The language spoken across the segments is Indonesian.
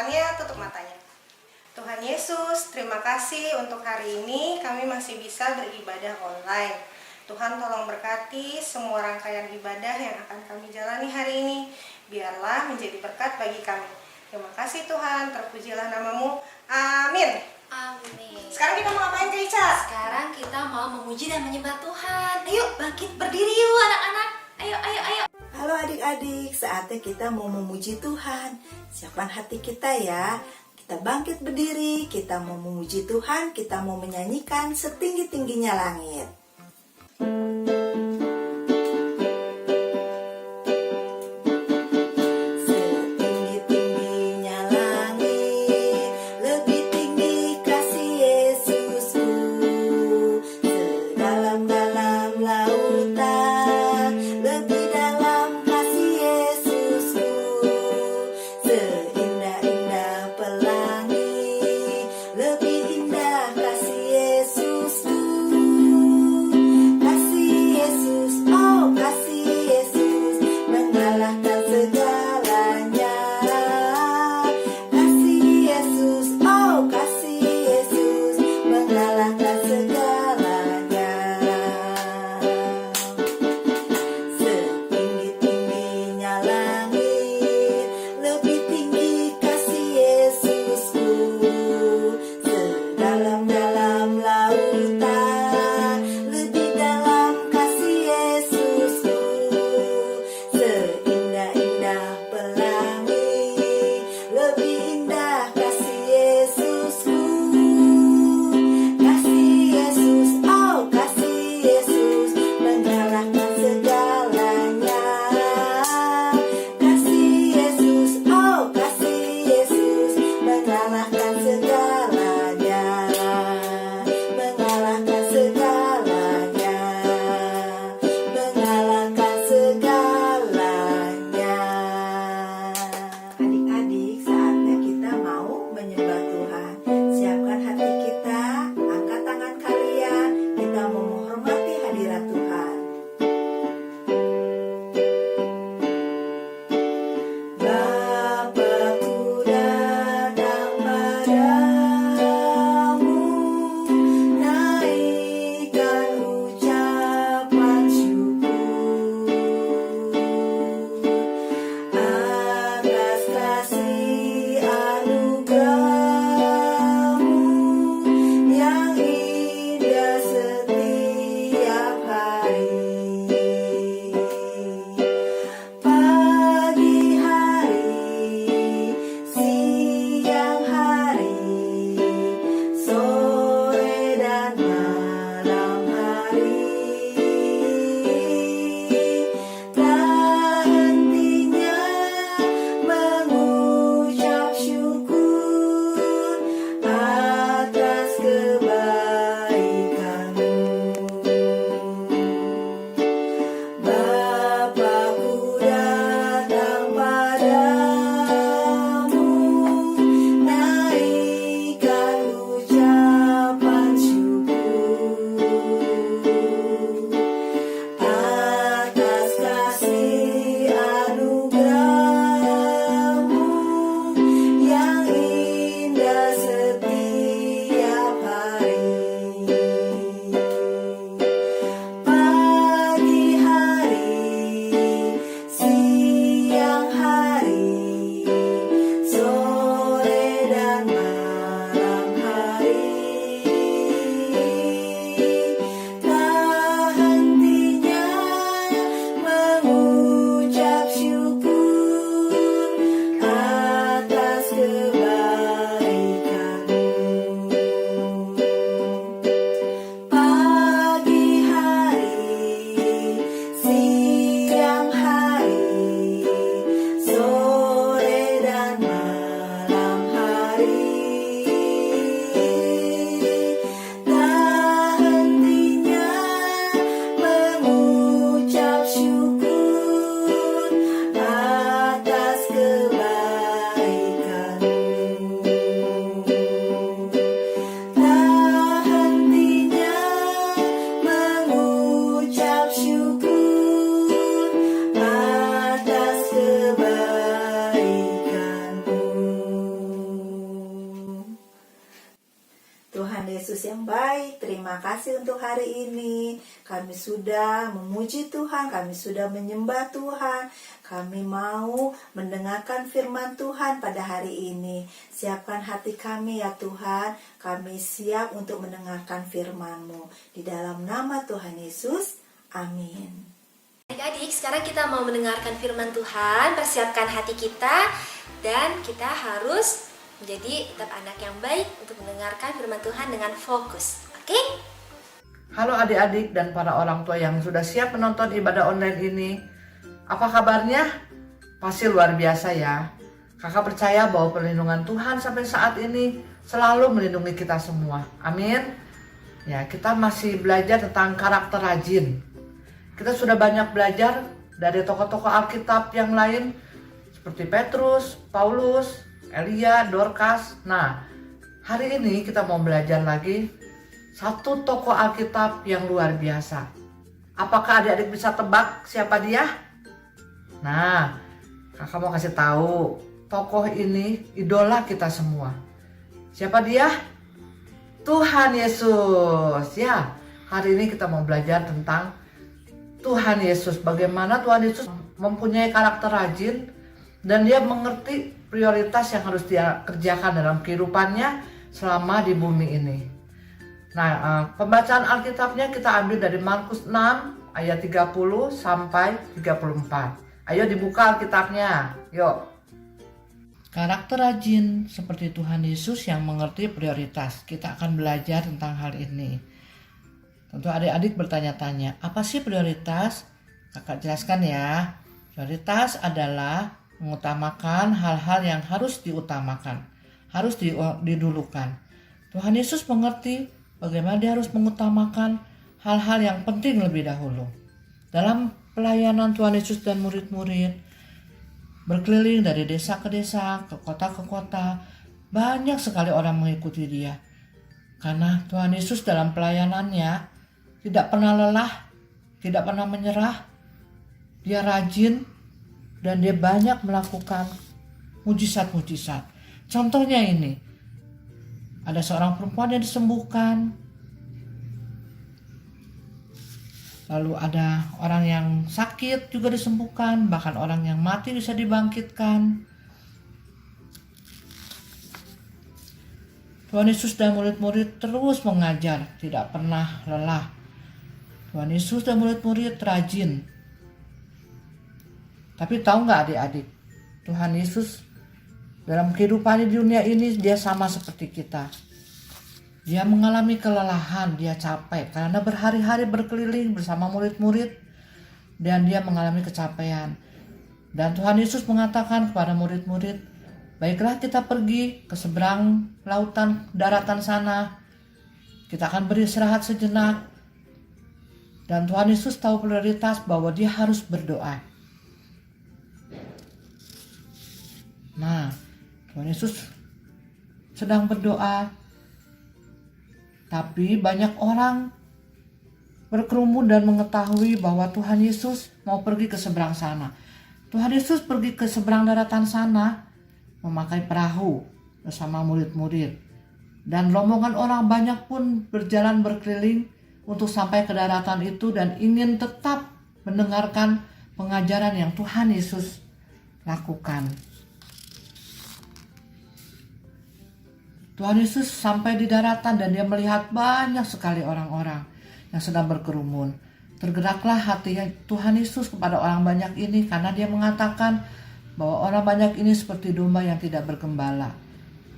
tangannya, tutup matanya. Tuhan Yesus, terima kasih untuk hari ini kami masih bisa beribadah online. Tuhan tolong berkati semua rangkaian ibadah yang akan kami jalani hari ini. Biarlah menjadi berkat bagi kami. Terima kasih Tuhan, terpujilah namamu. Amin. Amin. Sekarang kita mau ngapain Kak Ica? Sekarang kita mau memuji dan menyembah Tuhan. Ayo bangkit berdiri yuk anak-anak. Ayo. Halo adik-adik, saatnya kita mau memuji Tuhan. Siapkan hati kita ya. Kita bangkit berdiri, kita mau memuji Tuhan, kita mau menyanyikan setinggi-tingginya langit. Setinggi-tingginya langit, lebih tinggi kasih Yesusku. Sedalam-dalam lautan, lebih dalam kasih Yesusku. Seindah-indah pelangi, lebih indah kasih Yesusku. Kasih Tuhan Yesus yang baik, terima kasih untuk hari ini. Kami sudah memuji Tuhan, kami sudah menyembah Tuhan. Kami mau mendengarkan firman Tuhan pada hari ini. Siapkan hati kami ya Tuhan, kami siap untuk mendengarkan firman-Mu. Di dalam nama Tuhan Yesus, amin. Adik-adik, sekarang kita mau mendengarkan firman Tuhan. Persiapkan hati kita dan kita harus menjadi tetap anak yang baik untuk mendengarkan firman Tuhan dengan fokus. Oke? Halo adik-adik dan para orang tua yang sudah siap menonton ibadah online ini. Apa kabarnya? Pasti luar biasa ya. Kakak percaya bahwa perlindungan Tuhan sampai saat ini selalu melindungi kita semua. Amin. Ya, kita masih belajar tentang karakter rajin. Kita sudah banyak belajar dari tokoh-tokoh Alkitab yang lain seperti Petrus, Paulus, Elia, Dorcas. Nah, hari ini kita mau belajar lagi satu tokoh Alkitab yang luar biasa. Apakah adik-adik bisa tebak siapa dia? Nah, kakak mau kasih tahu, tokoh ini idola kita semua. Siapa dia? Tuhan Yesus. Ya, hari ini kita mau belajar tentang Tuhan Yesus. Bagaimana Tuhan Yesus mempunyai karakter rajin dan dia mengerti prioritas yang harus dia kerjakan dalam kehidupannya selama di bumi ini. Nah, pembacaan Alkitabnya kita ambil dari Markus 6 ayat 30 sampai 34. Ayo dibuka Alkitabnya, yuk. Karakter rajin seperti Tuhan Yesus yang mengerti prioritas. Kita akan belajar tentang hal ini. Tentu adik-adik bertanya-tanya, apa sih prioritas? Kakak jelaskan ya. Prioritas adalah mengutamakan hal-hal yang harus diutamakan, harus didulukan. Tuhan Yesus mengerti bagaimana dia harus mengutamakan hal-hal yang penting lebih dahulu. Dalam pelayanan Tuhan Yesus dan murid-murid berkeliling dari desa ke desa, ke kota, banyak sekali orang mengikuti dia. Karena Tuhan Yesus dalam pelayanannya tidak pernah lelah, tidak pernah menyerah. Dia rajin dan dia banyak melakukan mujizat-mujizat. Contohnya ini, ada seorang perempuan yang disembuhkan. Lalu ada orang yang sakit juga disembuhkan, bahkan orang yang mati bisa dibangkitkan. Tuhan Yesus dan murid-murid terus mengajar, tidak pernah lelah. Tuhan Yesus dan murid-murid rajin. Tapi tahu nggak adik-adik, Tuhan Yesus dalam kehidupan di dunia ini dia sama seperti kita. Dia mengalami kelelahan, dia capek karena berhari-hari berkeliling bersama murid-murid dan dia mengalami kecapean. Dan Tuhan Yesus mengatakan kepada murid-murid, baiklah kita pergi ke seberang lautan, daratan sana. Kita akan beristirahat sejenak. Dan Tuhan Yesus tahu prioritas bahwa dia harus berdoa. Nah, Tuhan Yesus sedang berdoa, tapi banyak orang berkerumun dan mengetahui bahwa Tuhan Yesus mau pergi ke seberang sana. Tuhan Yesus pergi ke seberang daratan sana memakai perahu bersama murid-murid. Dan rombongan orang banyak pun berjalan berkeliling untuk sampai ke daratan itu dan ingin tetap mendengarkan pengajaran yang Tuhan Yesus lakukan. Tuhan Yesus sampai di daratan dan dia melihat banyak sekali orang-orang yang sedang berkerumun. Tergeraklah hati Tuhan Yesus kepada orang banyak ini karena dia mengatakan bahwa orang banyak ini seperti domba yang tidak bergembala.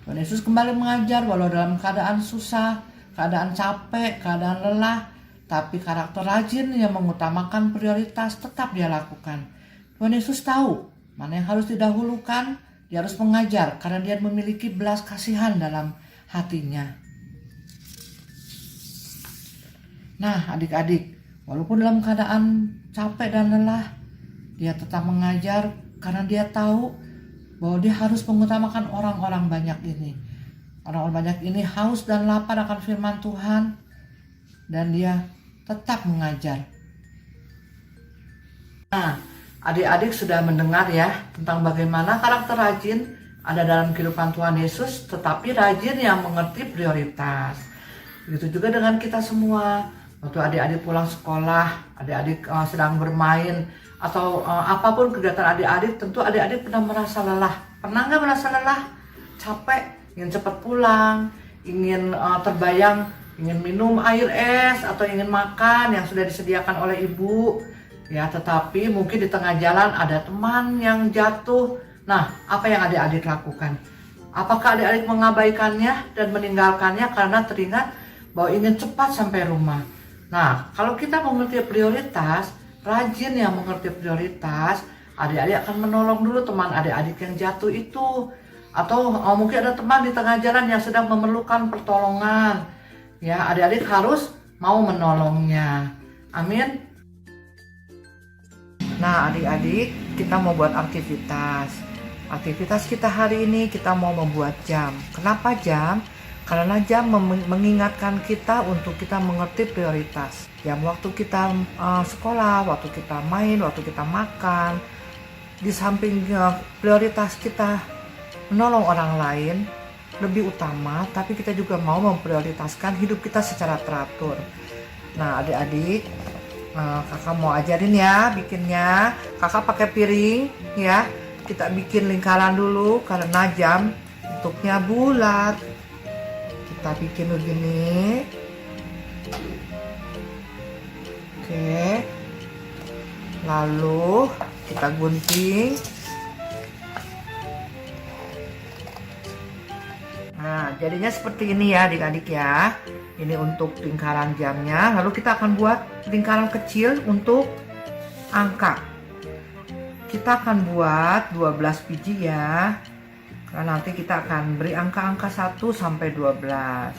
Tuhan Yesus kembali mengajar walau dalam keadaan susah, keadaan capek, keadaan lelah, tapi karakter rajin yang mengutamakan prioritas tetap dia lakukan. Tuhan Yesus tahu mana yang harus didahulukan. Dia harus mengajar karena dia memiliki belas kasihan dalam hatinya. Nah, adik-adik, walaupun dalam keadaan capek dan lelah, dia tetap mengajar karena dia tahu bahwa dia harus mengutamakan orang-orang banyak ini. Orang-orang banyak ini haus dan lapar akan firman Tuhan dan dia tetap mengajar. Nah, adik-adik sudah mendengar ya tentang bagaimana karakter rajin ada dalam kehidupan Tuhan Yesus, tetapi rajin yang mengerti prioritas. Begitu juga dengan kita semua. Waktu adik-adik pulang sekolah, adik-adik sedang bermain, atau apapun kegiatan adik-adik, tentu adik-adik pernah merasa lelah. Pernah nggak merasa lelah? Capek, ingin cepat pulang, ingin terbayang, ingin minum air es, atau ingin makan yang sudah disediakan oleh ibu. Ya, tetapi mungkin di tengah jalan ada teman yang jatuh. Nah, apa yang adik-adik lakukan? Apakah adik-adik mengabaikannya dan meninggalkannya karena teringat bahwa ingin cepat sampai rumah? Nah, kalau kita mengerti prioritas, rajin yang mengerti prioritas, adik-adik akan menolong dulu teman adik-adik yang jatuh itu. Atau mungkin ada teman di tengah jalan yang sedang memerlukan pertolongan. Ya, adik-adik harus mau menolongnya. Amin. Nah, adik-adik, kita mau buat aktivitas. Aktivitas kita hari ini kita mau membuat jam. Kenapa jam? Karena jam mengingatkan kita untuk kita mengerti prioritas. Jam waktu kita sekolah, waktu kita main, waktu kita makan. Di samping prioritas kita menolong orang lain lebih utama, tapi kita juga mau memprioritaskan hidup kita secara teratur. Nah, adik-adik, kakak mau ajarin ya bikinnya. Kakak pakai piring ya. Kita bikin lingkaran dulu karena jam bentuknya bulat. Kita bikin begini. Oke. Lalu kita gunting. Nah, jadinya seperti ini ya adik-adik ya. Ini untuk lingkaran jamnya. Lalu kita akan buat lingkaran kecil untuk angka. Kita akan buat 12 biji ya. Karena nanti kita akan beri angka-angka 1 sampai 12.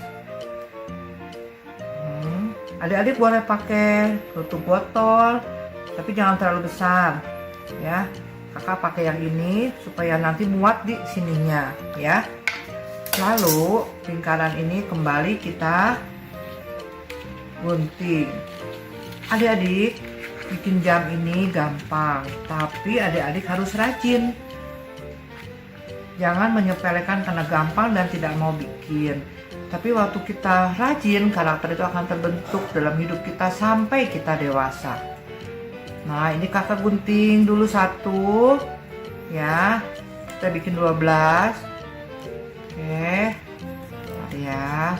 Adik-adik boleh pakai tutup botol, tapi jangan terlalu besar ya. Kakak pakai yang ini supaya nanti muat di sininya ya. Lalu lingkaran ini kembali kita gunting. Adik-adik, bikin jam ini gampang, tapi adik-adik harus rajin. Jangan menyepelekan karena gampang dan tidak mau bikin. Tapi waktu kita rajin, karakter itu akan terbentuk dalam hidup kita sampai kita dewasa. Nah, ini kakak gunting dulu 1 ya. Kita bikin 12. Oke. Mari ya.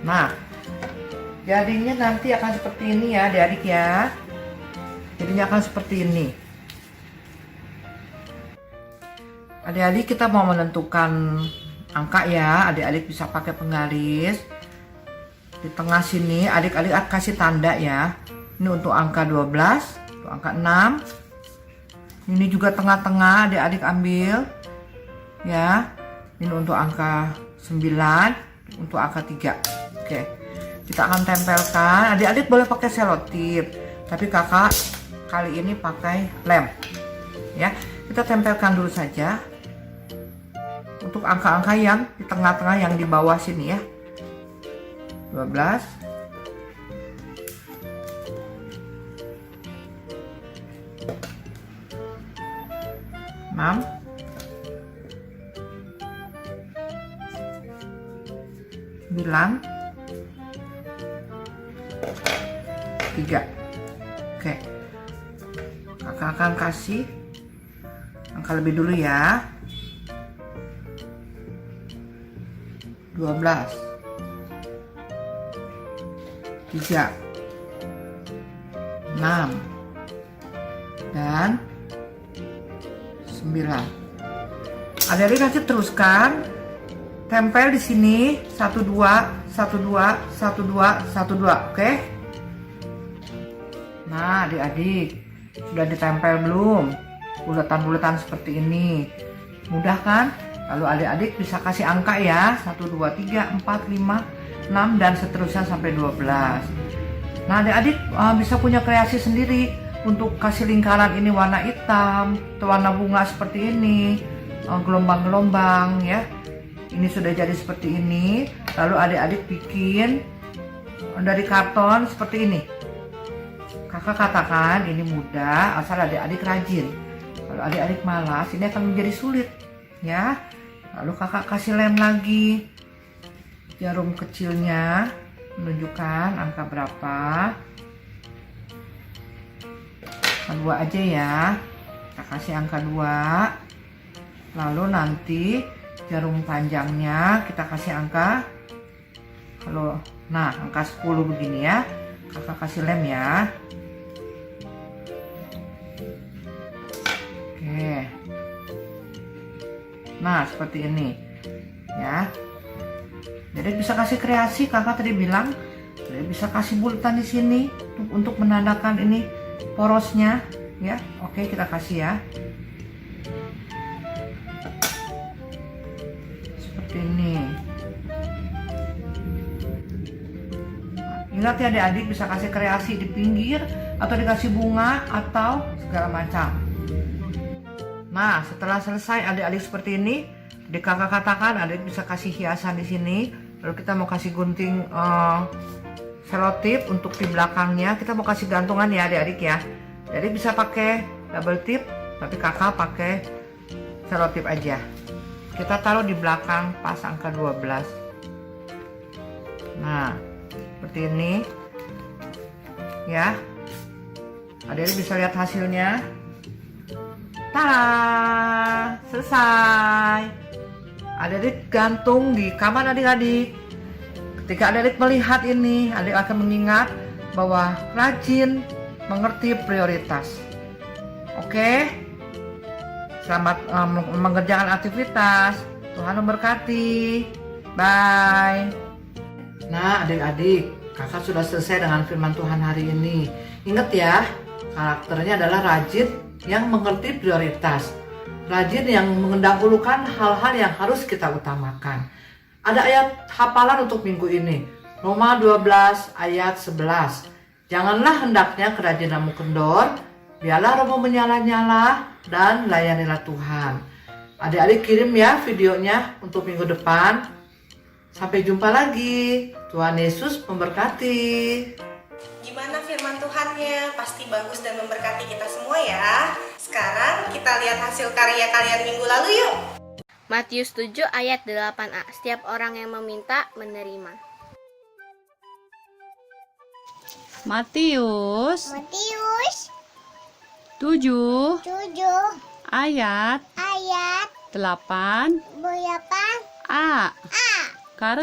Nah, jadinya nanti akan seperti ini ya adik-adik ya. Jadinya akan seperti ini. Adik-adik, kita mau menentukan angka ya. Adik-adik bisa pakai penggaris. Di tengah sini adik-adik kasih tanda ya. Ini untuk angka 12, untuk angka 6. Ini juga tengah-tengah adik-adik ambil ya. Ini untuk angka 9, untuk angka 3. Oke. Kita akan tempelkan. Adik-adik boleh pakai selotip, tapi kakak kali ini pakai lem ya. Kita tempelkan dulu saja untuk angka-angka yang di tengah-tengah, yang di bawah sini ya. 12, 6, 9, 3. Oke. Kakak akan kasih angka lebih dulu ya. 12, 3, 6, dan 9. Adik-adik nanti teruskan tempel di sini 1 2 1 2 1 2 1 2. Oke. Nah, adik-adik sudah ditempel belum? Bulatan-bulatan seperti ini. Mudah kan? Lalu adik-adik bisa kasih angka ya. 1 2 3 4 5 6 dan seterusnya sampai 12. Nah, adik-adik bisa punya kreasi sendiri untuk kasih lingkaran ini warna hitam atau warna bunga seperti ini, gelombang-gelombang ya. Ini sudah jadi seperti ini. Lalu adik-adik bikin dari karton seperti ini. Kakak katakan ini mudah asal adik-adik rajin. Kalau adik-adik malas ini akan menjadi sulit ya. Lalu kakak kasih lem lagi. Jarum kecilnya menunjukkan angka berapa. Angka 2 aja ya. Kita kasih angka 2. Lalu nanti jarum panjangnya kita kasih angka, angka 10 begini ya. Kakak kasih lem ya. Oke. Nah, seperti ini ya. Jadi bisa kasih kreasi, kakak tadi bilang. Jadi bisa kasih bulatan di sini untuk menandakan ini porosnya ya. Oke, kita kasih ya. Seperti ini. Ingat ya adik-adik, bisa kasih kreasi di pinggir atau dikasih bunga atau segala macam. Nah, setelah selesai adik-adik seperti ini, di kakak katakan adik bisa kasih hiasan di sini. Lalu kita mau kasih gunting selotip untuk di belakangnya. Kita mau kasih gantungan ya adik-adik ya. Jadi bisa pakai double tip, tapi kakak pakai selotip aja. Kita taruh di belakang pas angka 12. Nah, seperti ini ya. Adik-adik bisa lihat hasilnya. Tada, selesai. Adik-adik gantung di kamar adik-adik. Ketika adik-adik melihat ini, adik akan mengingat bahwa rajin mengerti prioritas. Oke, selamat mengerjakan aktivitas. Tuhan memberkati. Bye. Nah, adik-adik, kakak sudah selesai dengan firman Tuhan hari ini. Ingat ya, karakternya adalah rajin yang mengerti prioritas. Rajin yang mendahulukan hal-hal yang harus kita utamakan. Ada ayat hafalan untuk minggu ini. Roma 12 ayat 11. Janganlah hendaknya kerajinanmu kendor, biarlah rohmu menyala-nyala dan layanilah Tuhan. Adik-adik kirim ya videonya untuk minggu depan. Sampai jumpa lagi. Tuhan Yesus memberkati. Gimana firman Tuhannya? Pasti bagus dan memberkati kita semua ya. Sekarang kita lihat hasil karya kalian minggu lalu yuk. Matius 7 ayat 8a. Setiap orang yang meminta, menerima. Matius 7 ayat 8a.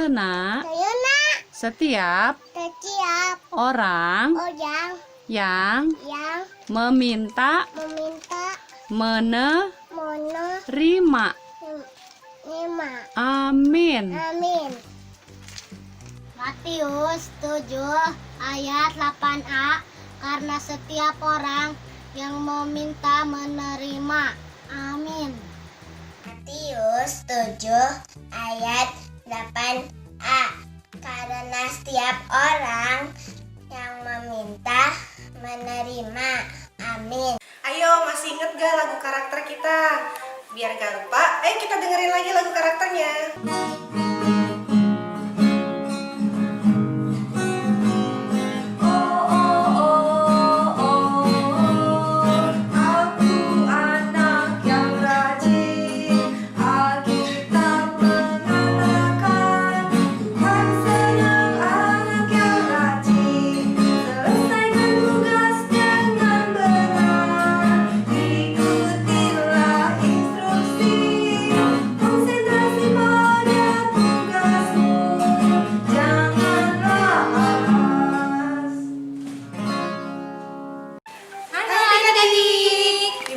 Karena setiap orang yang meminta menerima. Amin. Matius 7 ayat 8a. Karena setiap orang yang meminta menerima. Amin. Matius 7 ayat 8a. Karena setiap orang yang meminta menerima. Amin. Ayo, masih inget gak lagu karakter kita? Biar gak lupa, ayo kita dengerin lagi lagu karakternya.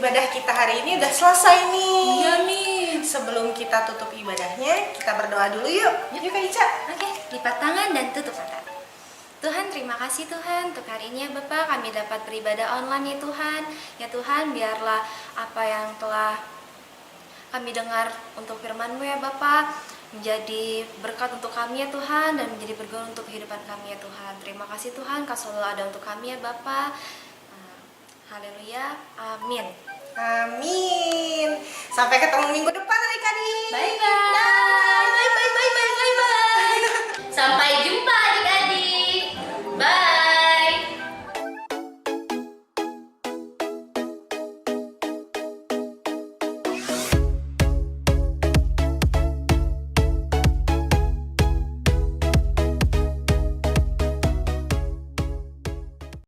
Ibadah kita hari ini udah selesai nih. Iya nih. Sebelum kita tutup ibadahnya, kita berdoa dulu yuk. Yuk Kak Ica. Oke, lipat tangan dan tutup mata. Tuhan, terima kasih Tuhan untuk hari ini ya Bapak, kami dapat beribadah online ya Tuhan. Ya Tuhan, biarlah apa yang telah kami dengar untuk firman-Mu ya Bapak menjadi berkat untuk kami ya Tuhan, dan menjadi berguna untuk kehidupan kami ya Tuhan. Terima kasih Tuhan, Kau selalu ada untuk kami ya Bapak. Haleluya, amin. Amin. Sampai ketemu minggu depan adik-adik. Bye-bye.